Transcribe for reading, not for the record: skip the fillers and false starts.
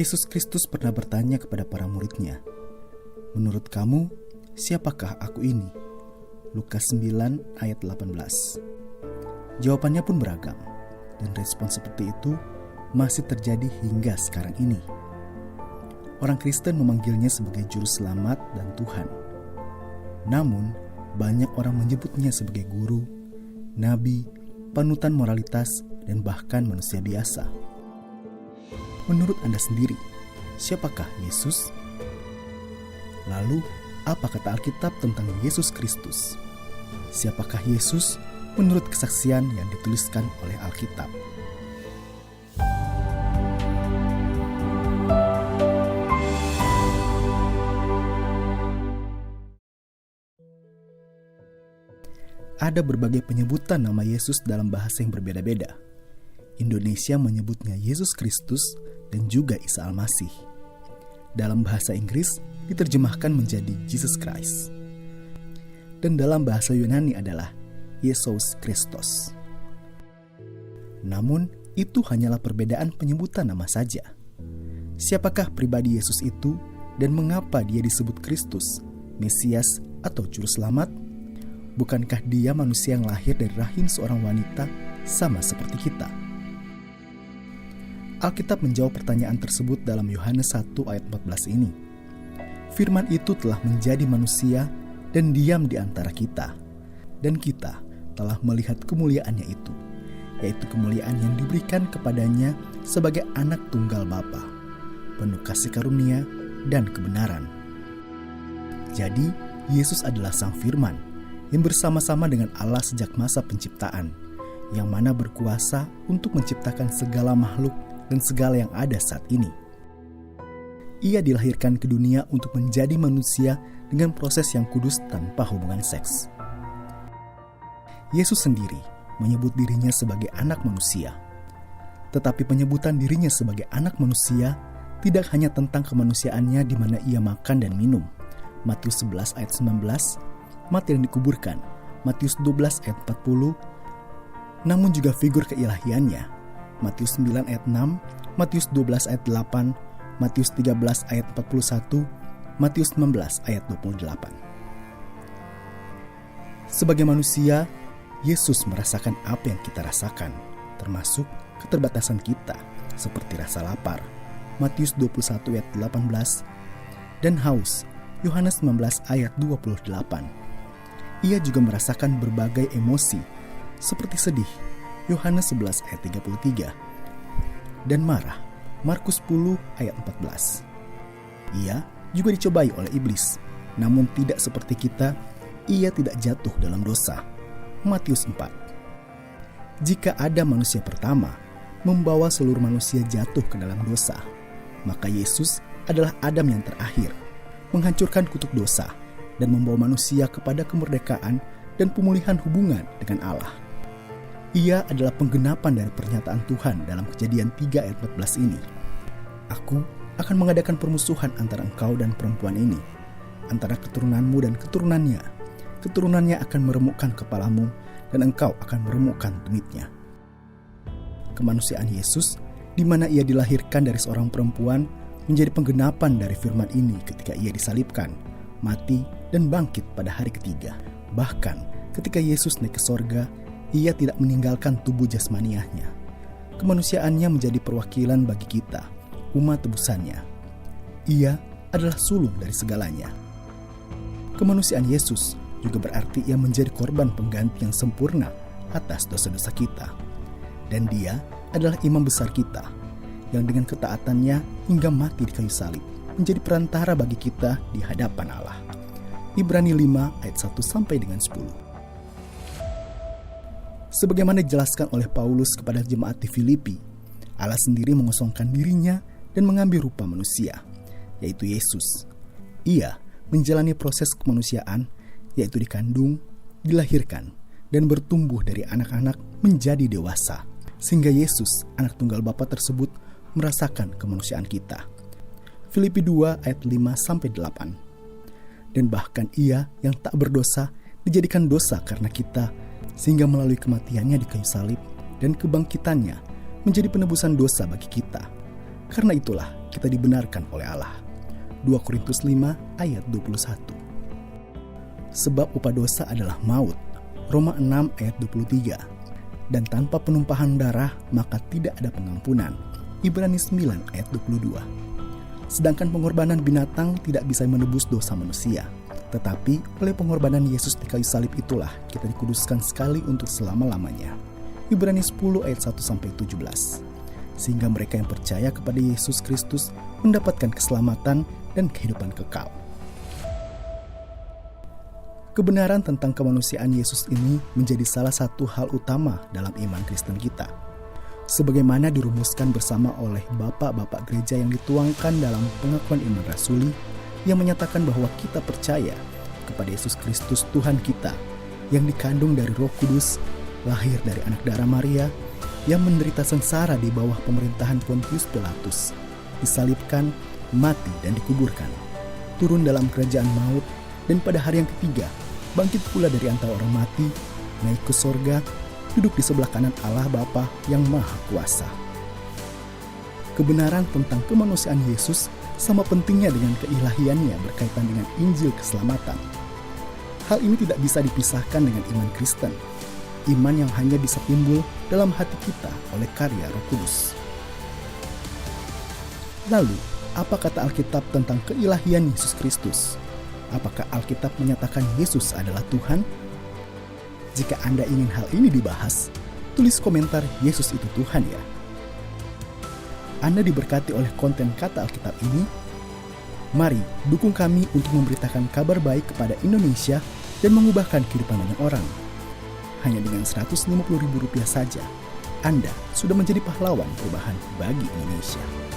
Yesus Kristus pernah bertanya kepada para murid-Nya, "Menurut kamu, siapakah aku ini?" Lukas 9 ayat 18. Jawabannya pun beragam, dan respon seperti itu masih terjadi hingga sekarang ini. Orang Kristen memanggilnya sebagai juru selamat dan Tuhan. Namun, banyak orang menyebutnya sebagai guru, nabi, panutan moralitas, dan bahkan manusia biasa. Menurut Anda sendiri, siapakah Yesus? Lalu, apa kata Alkitab tentang Yesus Kristus? Siapakah Yesus menurut kesaksian yang dituliskan oleh Alkitab? Ada berbagai penyebutan nama Yesus dalam bahasa yang berbeda-beda. Indonesia menyebutnya Yesus Kristus dan juga Isa Al-Masih. Dalam bahasa Inggris diterjemahkan menjadi Jesus Christ. Dan dalam bahasa Yunani adalah Yesus Kristos. Namun, itu hanyalah perbedaan penyebutan nama saja. Siapakah pribadi Yesus itu dan mengapa dia disebut Kristus, Mesias atau Juru Selamat? Bukankah dia manusia yang lahir dari rahim seorang wanita sama seperti kita? Alkitab menjawab pertanyaan tersebut dalam Yohanes 1 ayat 14 ini. Firman itu telah menjadi manusia dan diam di antara kita. Dan kita telah melihat kemuliaannya itu, yaitu kemuliaan yang diberikan kepadanya sebagai anak tunggal Bapa, penuh kasih karunia dan kebenaran. Jadi, Yesus adalah Sang Firman yang bersama-sama dengan Allah sejak masa penciptaan, yang mana berkuasa untuk menciptakan segala makhluk dan segala yang ada saat ini. Ia dilahirkan ke dunia untuk menjadi manusia dengan proses yang kudus tanpa hubungan seks. Yesus sendiri menyebut dirinya sebagai anak manusia. Tetapi penyebutan dirinya sebagai anak manusia tidak hanya tentang kemanusiaannya di mana ia makan dan minum. Matius 11 ayat 19, mati dan dikuburkan. Matius 12 ayat 40, namun juga figur keilahiannya. Matius 9 ayat 6, Matius 12 ayat 8, Matius 13 ayat 41, Matius 19 ayat 28. Sebagai manusia, Yesus merasakan apa yang kita rasakan, termasuk keterbatasan kita, seperti rasa lapar, Matius 21 ayat 18, dan haus, Yohanes 19 ayat 28. Ia juga merasakan berbagai emosi, seperti sedih, Yohanes 11 ayat 33, dan marah, Markus 10 ayat 14. Ia juga dicobai oleh iblis, namun tidak seperti kita, ia tidak jatuh dalam dosa, Matius 4. Jika ada manusia pertama membawa seluruh manusia jatuh ke dalam dosa, maka Yesus adalah Adam yang terakhir, menghancurkan kutuk dosa dan membawa manusia kepada kemerdekaan dan pemulihan hubungan dengan Allah. Ia adalah penggenapan dari pernyataan Tuhan dalam Kejadian 3 ayat 14 ini. Aku akan mengadakan permusuhan antara engkau dan perempuan ini, antara keturunanmu dan keturunannya. Keturunannya akan meremukkan kepalamu, dan engkau akan meremukkan tumitnya. Kemanusiaan Yesus, di mana ia dilahirkan dari seorang perempuan, menjadi penggenapan dari firman ini ketika ia disalibkan, mati, dan bangkit pada hari ketiga. Bahkan ketika Yesus naik ke sorga, ia tidak meninggalkan tubuh jasmaniahnya. Kemanusiaannya menjadi perwakilan bagi kita, umat tebusannya. Ia adalah sulung dari segalanya. Kemanusiaan Yesus juga berarti ia menjadi korban pengganti yang sempurna atas dosa-dosa kita. Dan dia adalah imam besar kita, yang dengan ketaatannya hingga mati di kayu salib, menjadi perantara bagi kita di hadapan Allah. Ibrani 5 ayat 1 sampai dengan 10. Sebagaimana dijelaskan oleh Paulus kepada jemaat di Filipi, Allah sendiri mengosongkan dirinya dan mengambil rupa manusia, yaitu Yesus. Ia menjalani proses kemanusiaan, yaitu dikandung, dilahirkan, dan bertumbuh dari anak-anak menjadi dewasa, sehingga Yesus, anak tunggal Bapa tersebut, merasakan kemanusiaan kita. Filipi 2 ayat 5 sampai 8. Dan bahkan ia yang tak berdosa dijadikan dosa karena kita, sehingga melalui kematiannya di kayu salib dan kebangkitannya menjadi penebusan dosa bagi kita. Karena itulah kita dibenarkan oleh Allah. 2 Korintus 5 ayat 21. Sebab upah dosa adalah maut. Roma 6 ayat 23. Dan tanpa penumpahan darah maka tidak ada pengampunan. Ibrani 9 ayat 22. Sedangkan pengorbanan binatang tidak bisa menebus dosa manusia. Tetapi oleh pengorbanan Yesus di kayu salib itulah kita dikuduskan sekali untuk selama-lamanya. Ibrani 10 ayat 1-17. Sehingga mereka yang percaya kepada Yesus Kristus mendapatkan keselamatan dan kehidupan kekal. Kebenaran tentang kemanusiaan Yesus ini menjadi salah satu hal utama dalam iman Kristen kita. Sebagaimana dirumuskan bersama oleh bapak-bapak gereja yang dituangkan dalam pengakuan iman rasuli yang menyatakan bahwa kita percaya kepada Yesus Kristus Tuhan kita yang dikandung dari Roh Kudus, lahir dari anak darah Maria, yang menderita sengsara di bawah pemerintahan Pontius Pilatus, disalibkan, mati dan dikuburkan, turun dalam kerajaan maut, dan pada hari yang ketiga bangkit pula dari antara orang mati, naik ke sorga, duduk di sebelah kanan Allah Bapa yang Maha Kuasa. Kebenaran tentang kemanusiaan Yesus sama pentingnya dengan keilahiannya berkaitan dengan Injil keselamatan. Hal ini tidak bisa dipisahkan dengan iman Kristen, iman yang hanya bisa timbul dalam hati kita oleh karya Roh Kudus. Lalu, apa kata Alkitab tentang keilahian Yesus Kristus? Apakah Alkitab menyatakan Yesus adalah Tuhan? Jika Anda ingin hal ini dibahas, tulis komentar Yesus itu Tuhan ya. Anda diberkati oleh konten kata Alkitab ini. Mari dukung kami untuk memberitakan kabar baik kepada Indonesia dan mengubahkan kehidupan banyak orang. Hanya dengan Rp150.000 saja, Anda sudah menjadi pahlawan perubahan bagi Indonesia.